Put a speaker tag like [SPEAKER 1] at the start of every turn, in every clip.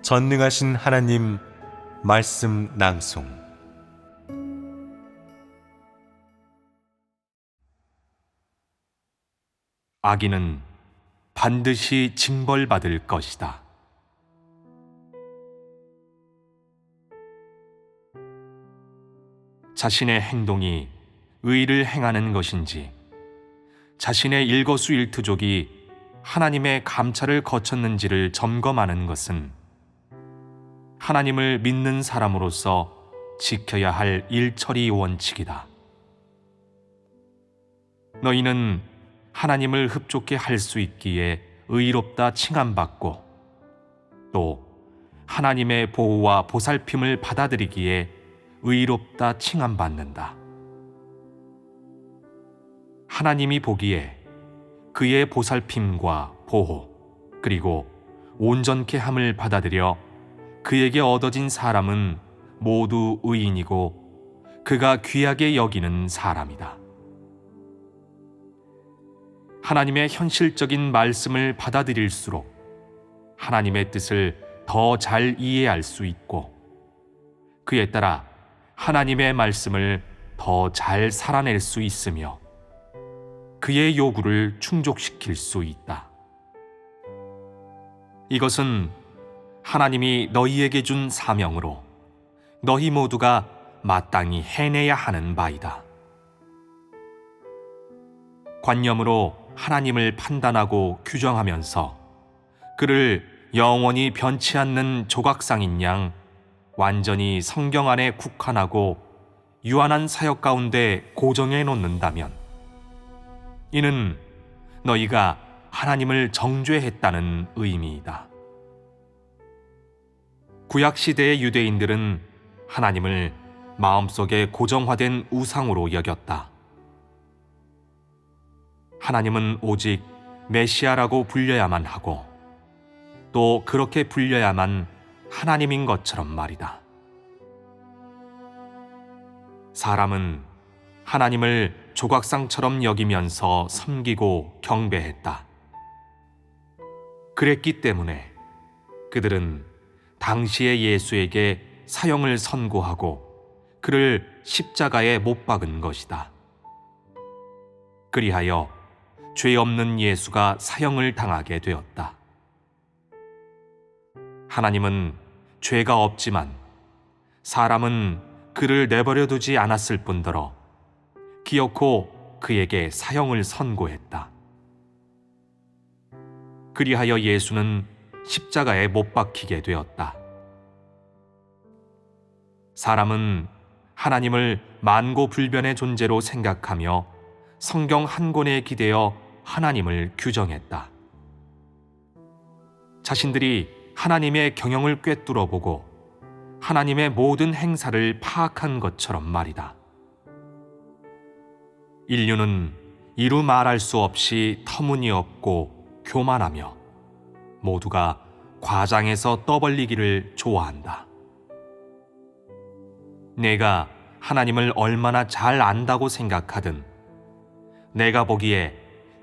[SPEAKER 1] 전능하신 하나님 말씀 낭송.
[SPEAKER 2] 악인은 반드시 징벌받을 것이다. 자신의 행동이 의를 행하는 것인지, 자신의 일거수일투족이 하나님의 감찰을 거쳤는지를 점검하는 것은 하나님을 믿는 사람으로서 지켜야 할 일처리 원칙이다. 너희는 하나님을 흡족해 할 수 있기에 의롭다 칭함받고, 또 하나님의 보호와 보살핌을 받아들이기에 의롭다 칭함받는다. 하나님이 보기에 그의 보살핌과 보호, 그리고 온전케 함을 받아들여 그에게 얻어진 사람은 모두 의인이고 그가 귀하게 여기는 사람이다. 하나님의 현실적인 말씀을 받아들일수록 하나님의 뜻을 더 잘 이해할 수 있고, 그에 따라 하나님의 말씀을 더 잘 살아낼 수 있으며 그의 요구를 충족시킬 수 있다. 이것은 하나님이 너희에게 준 사명으로 너희 모두가 마땅히 해내야 하는 바이다. 관념으로 하나님을 판단하고 규정하면서 그를 영원히 변치 않는 조각상인 양 완전히 성경 안에 국한하고 유한한 사역 가운데 고정해 놓는다면, 이는 너희가 하나님을 정죄했다는 의미이다. 구약시대의 유대인들은 하나님을 마음속에 고정화된 우상으로 여겼다. 하나님은 오직 메시아라고 불려야만 하고, 또 그렇게 불려야만 하나님인 것처럼 말이다. 사람은 하나님을 조각상처럼 여기면서 섬기고 경배했다. 그랬기 때문에 그들은 당시의 예수에게 사형을 선고하고 그를 십자가에 못 박은 것이다. 그리하여 죄 없는 예수가 사형을 당하게 되었다. 하나님은 죄가 없지만 사람은 그를 내버려 두지 않았을 뿐더러 기어코 그에게 사형을 선고했다. 그리하여 예수는 십자가에 못 박히게 되었다. 사람은 하나님을 만고불변의 존재로 생각하며 성경 한 권에 기대어 하나님을 규정했다. 자신들이 하나님의 경영을 꿰뚫어보고 하나님의 모든 행사를 파악한 것처럼 말이다. 인류는 이루 말할 수 없이 터무니없고 교만하며 모두가 과장해서 떠벌리기를 좋아한다. 내가 하나님을 얼마나 잘 안다고 생각하든 내가 보기에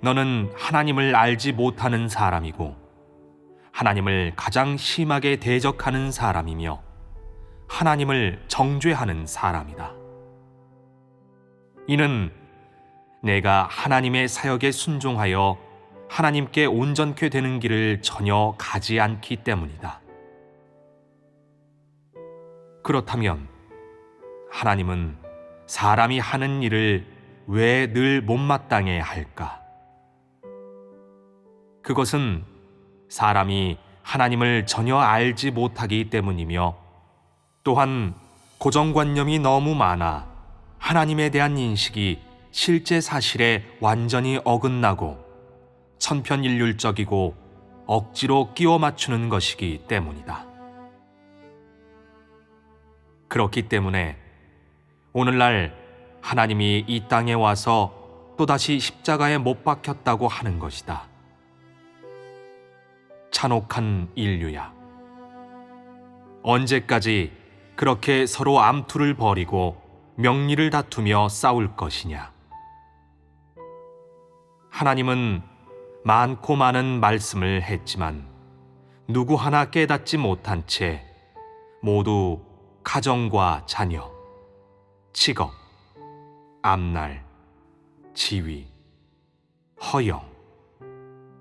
[SPEAKER 2] 너는 하나님을 알지 못하는 사람이고 하나님을 가장 심하게 대적하는 사람이며 하나님을 정죄하는 사람이다. 이는 내가 하나님의 사역에 순종하여 하나님께 온전케 되는 길을 전혀 가지 않기 때문이다. 그렇다면 하나님은 사람이 하는 일을 왜 늘 못마땅해 할까? 그것은 사람이 하나님을 전혀 알지 못하기 때문이며, 또한 고정관념이 너무 많아 하나님에 대한 인식이 실제 사실에 완전히 어긋나고 천편일률적이고 억지로 끼워 맞추는 것이기 때문이다. 그렇기 때문에 오늘날 하나님이 이 땅에 와서 또다시 십자가에 못 박혔다고 하는 것이다. 잔혹한 인류야. 언제까지 그렇게 서로 암투를 벌이고 명리를 다투며 싸울 것이냐? 하나님은 많고 많은 말씀을 했지만 누구 하나 깨닫지 못한 채 모두 가정과 자녀, 직업, 앞날, 지위, 허영,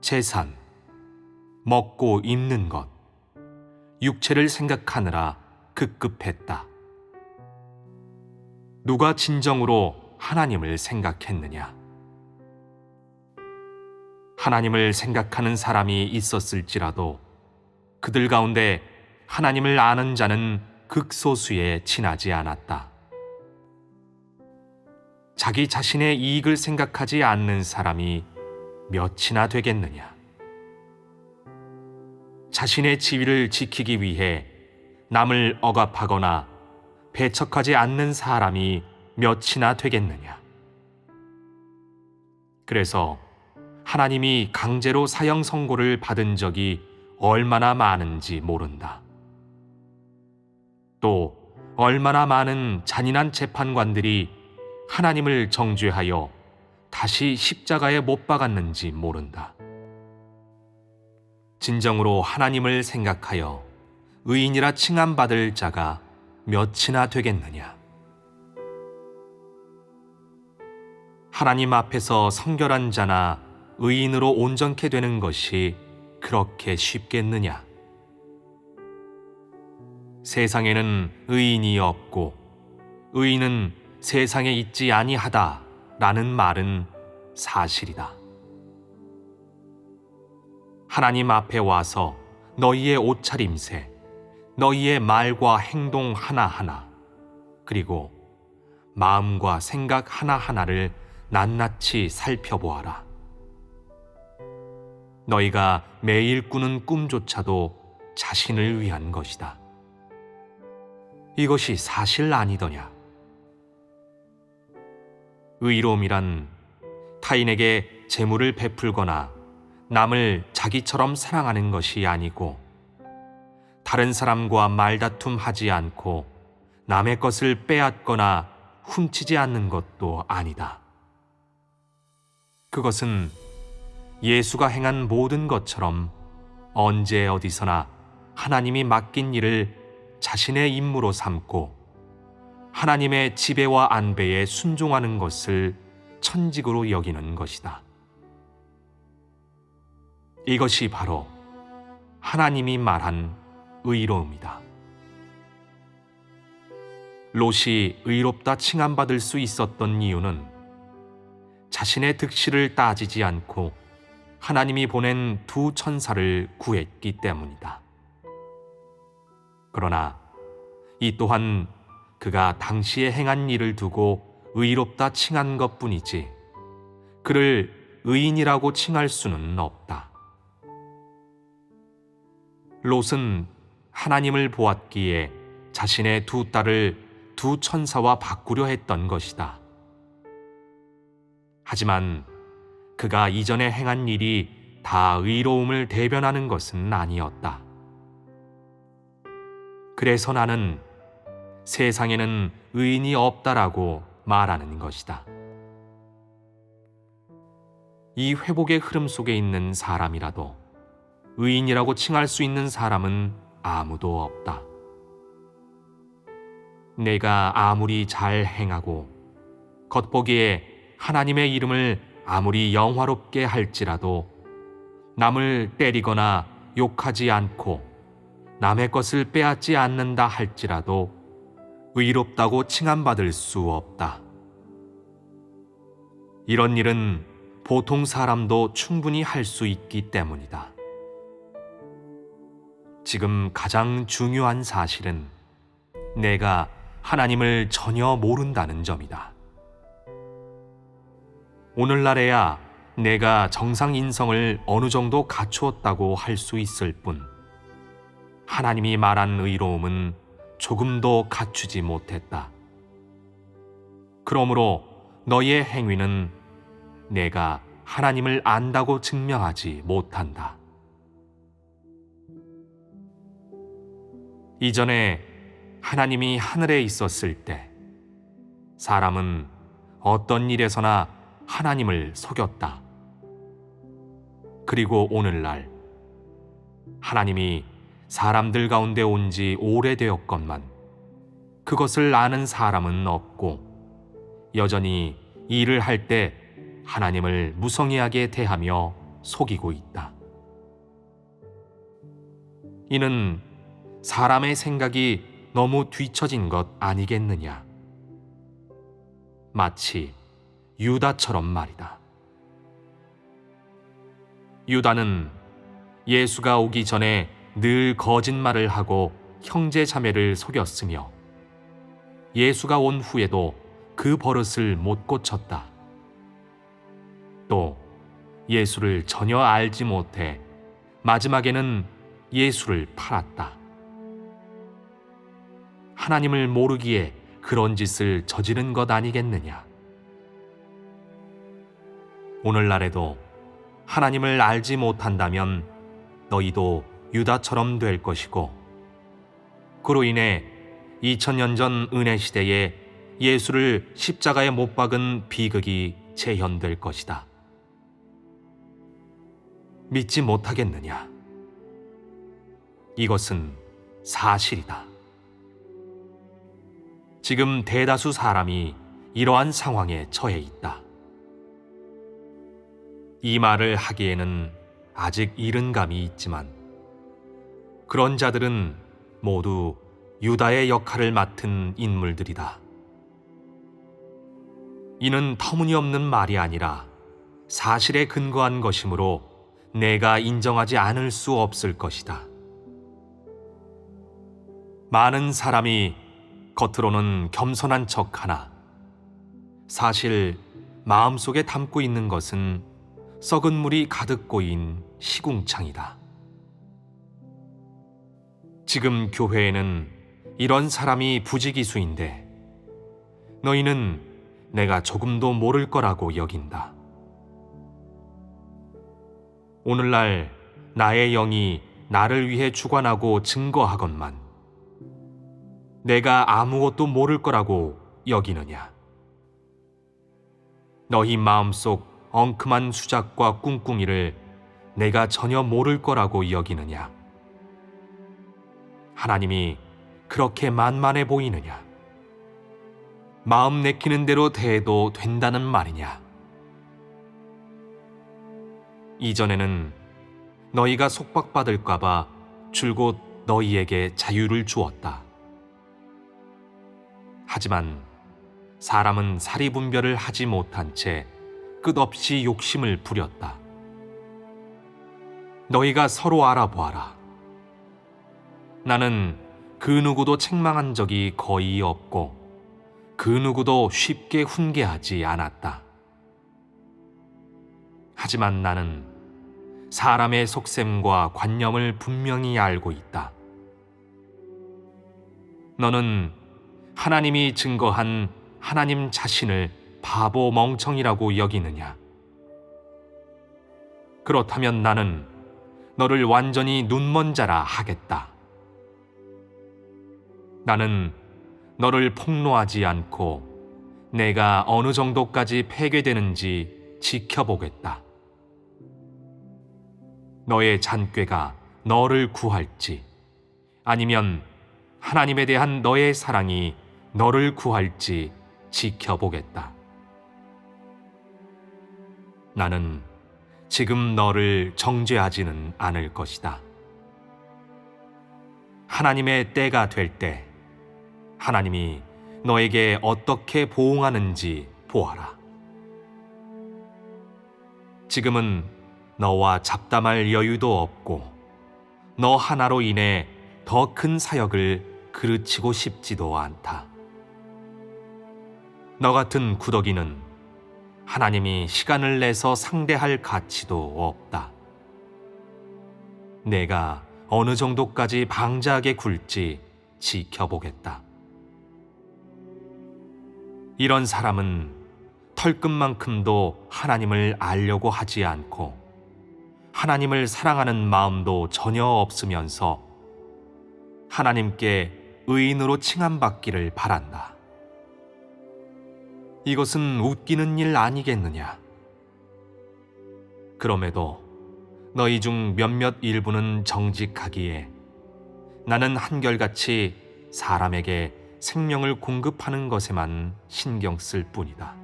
[SPEAKER 2] 재산, 먹고 입는 것, 육체를 생각하느라 급급했다. 누가 진정으로 하나님을 생각했느냐? 하나님을 생각하는 사람이 있었을지라도 그들 가운데 하나님을 아는 자는 극소수에 지나지 않았다. 자기 자신의 이익을 생각하지 않는 사람이 몇이나 되겠느냐? 자신의 지위를 지키기 위해 남을 억압하거나 배척하지 않는 사람이 몇이나 되겠느냐? 그래서 하나님이 강제로 사형 선고를 받은 적이 얼마나 많은지 모른다. 또 얼마나 많은 잔인한 재판관들이 하나님을 정죄하여 다시 십자가에 못 박았는지 모른다. 진정으로 하나님을 생각하여 의인이라 칭함받을 자가 몇이나 되겠느냐? 하나님 앞에서 성결한 자나 의인으로 온전케 되는 것이 그렇게 쉽겠느냐? 세상에는 의인이 없고 의인은 세상에 있지 아니하다라는 말은 사실이다. 하나님 앞에 와서 너희의 옷차림새, 너희의 말과 행동 하나하나, 그리고 마음과 생각 하나하나를 낱낱이 살펴보아라. 너희가 매일 꾸는 꿈조차도 자신을 위한 것이다. 이것이 사실 아니더냐? 의로움이란 타인에게 재물을 베풀거나 남을 자기처럼 사랑하는 것이 아니고 다른 사람과 말다툼하지 않고 남의 것을 빼앗거나 훔치지 않는 것도 아니다. 그것은 예수가 행한 모든 것처럼 언제 어디서나 하나님이 맡긴 일을 자신의 임무로 삼고 하나님의 지배와 안배에 순종하는 것을 천직으로 여기는 것이다. 이것이 바로 하나님이 말한 의로움이다. 롯이 의롭다 칭함받을 수 있었던 이유는 자신의 득실을 따지지 않고 하나님이 보낸 두 천사를 구했기 때문이다. 그러나 이 또한 그가 당시에 행한 일을 두고 의롭다 칭한 것뿐이지 그를 의인이라고 칭할 수는 없다. 롯은 하나님을 보았기에 자신의 두 딸을 두 천사와 바꾸려 했던 것이다. 하지만 그가 이전에 행한 일이 다 의로움을 대변하는 것은 아니었다. 그래서 나는 세상에는 의인이 없다라고 말하는 것이다. 이 회복의 흐름 속에 있는 사람이라도 의인이라고 칭할 수 있는 사람은 아무도 없다. 내가 아무리 잘 행하고 겉보기에 하나님의 이름을 아무리 영화롭게 할지라도 남을 때리거나 욕하지 않고 남의 것을 빼앗지 않는다 할지라도 의롭다고 칭함받을 수 없다. 이런 일은 보통 사람도 충분히 할 수 있기 때문이다. 지금 가장 중요한 사실은 내가 하나님을 전혀 모른다는 점이다. 오늘날에야 내가 정상 인성을 어느 정도 갖추었다고 할 수 있을 뿐 하나님이 말한 의로움은 조금도 갖추지 못했다. 그러므로 너희의 행위는 내가 하나님을 안다고 증명하지 못한다. 이전에 하나님이 하늘에 있었을 때 사람은 어떤 일에서나 하나님을 속였다. 그리고 오늘날 하나님이 사람들 가운데 온 지 오래되었건만 그것을 아는 사람은 없고 여전히 일을 할 때 하나님을 무성의하게 대하며 속이고 있다. 이는 사람의 생각이 너무 뒤처진 것 아니겠느냐? 마치 유다처럼 말이다. 유다는 예수가 오기 전에 늘 거짓말을 하고 형제 자매를 속였으며 예수가 온 후에도 그 버릇을 못 고쳤다. 또 예수를 전혀 알지 못해 마지막에는 예수를 팔았다. 하나님을 모르기에 그런 짓을 저지른 것 아니겠느냐? 오늘날에도 하나님을 알지 못한다면 너희도 유다처럼 될 것이고 그로 인해 2000년 전 은혜 시대에 예수를 십자가에 못 박은 비극이 재현될 것이다. 믿지 못하겠느냐? 이것은 사실이다. 지금 대다수 사람이 이러한 상황에 처해 있다. 이 말을 하기에는 아직 이른 감이 있지만 그런 자들은 모두 유다의 역할을 맡은 인물들이다. 이는 터무니없는 말이 아니라 사실에 근거한 것이므로 내가 인정하지 않을 수 없을 것이다. 많은 사람이 겉으로는 겸손한 척하나 사실 마음속에 담고 있는 것은 썩은 물이 가득 고인 시궁창이다. 지금 교회에는 이런 사람이 부지기수인데 너희는 내가 조금도 모를 거라고 여긴다. 오늘날 나의 영이 나를 위해 주관하고 증거하건만 내가 아무것도 모를 거라고 여기느냐? 너희 마음속 엉큼한 수작과 꿍꿍이를 내가 전혀 모를 거라고 여기느냐? 하나님이 그렇게 만만해 보이느냐? 마음 내키는 대로 대해도 된다는 말이냐? 이전에는 너희가 속박받을까 봐 줄곧 너희에게 자유를 주었다. 하지만 사람은 사리분별을 하지 못한 채 끝없이 욕심을 부렸다. 너희가 서로 알아보아라. 나는 그 누구도 책망한 적이 거의 없고 그 누구도 쉽게 훈계하지 않았다. 하지만 나는 사람의 속셈과 관념을 분명히 알고 있다. 너는 하나님이 증거한 하나님 자신을 바보 멍청이라고 여기느냐? 그렇다면 나는 너를 완전히 눈먼 자라 하겠다. 나는 너를 폭로하지 않고 내가 어느 정도까지 폐괴되는지 지켜보겠다. 너의 잔꾀가 너를 구할지 아니면 하나님에 대한 너의 사랑이 너를 구할지 지켜보겠다. 나는 지금 너를 정죄하지는 않을 것이다. 하나님의 때가 될 때 하나님이 너에게 어떻게 보응하는지 보아라. 지금은 너와 잡담할 여유도 없고 너 하나로 인해 더 큰 사역을 그르치고 싶지도 않다. 너 같은 구더기는 하나님이 시간을 내서 상대할 가치도 없다. 내가 어느 정도까지 방자하게 굴지 지켜보겠다. 이런 사람은 털끝만큼도 하나님을 알려고 하지 않고 하나님을 사랑하는 마음도 전혀 없으면서 하나님께 의인으로 칭함받기를 바란다. 이것은 웃기는 일 아니겠느냐? 그럼에도 너희 중 몇몇 일부는 정직하기에 나는 한결같이 사람에게 생명을 공급하는 것에만 신경 쓸 뿐이다.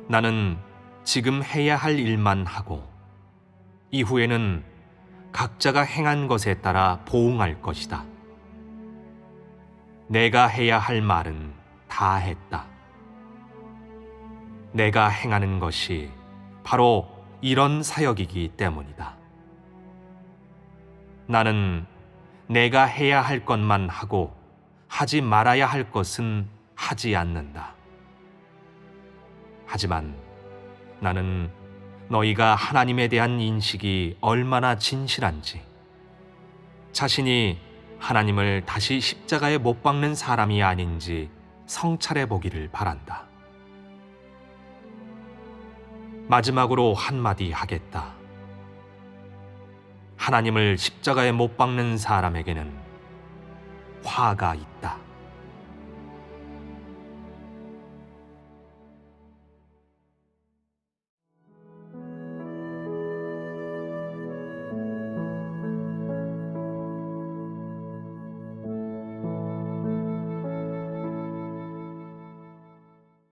[SPEAKER 2] 나는 지금 해야 할 일만 하고 이후에는 각자가 행한 것에 따라 보응할 것이다. 내가 해야 할 말은 다 했다. 내가 행하는 것이 바로 이런 사역이기 때문이다. 나는 내가 해야 할 것만 하고 하지 말아야 할 것은 하지 않는다. 하지만 나는 너희가 하나님에 대한 인식이 얼마나 진실한지, 자신이 하나님을 다시 십자가에 못 박는 사람이 아닌지 성찰해 보기를 바란다. 마지막으로 한마디 하겠다. 하나님을 십자가에 못 박는 사람에게는 화가 있다.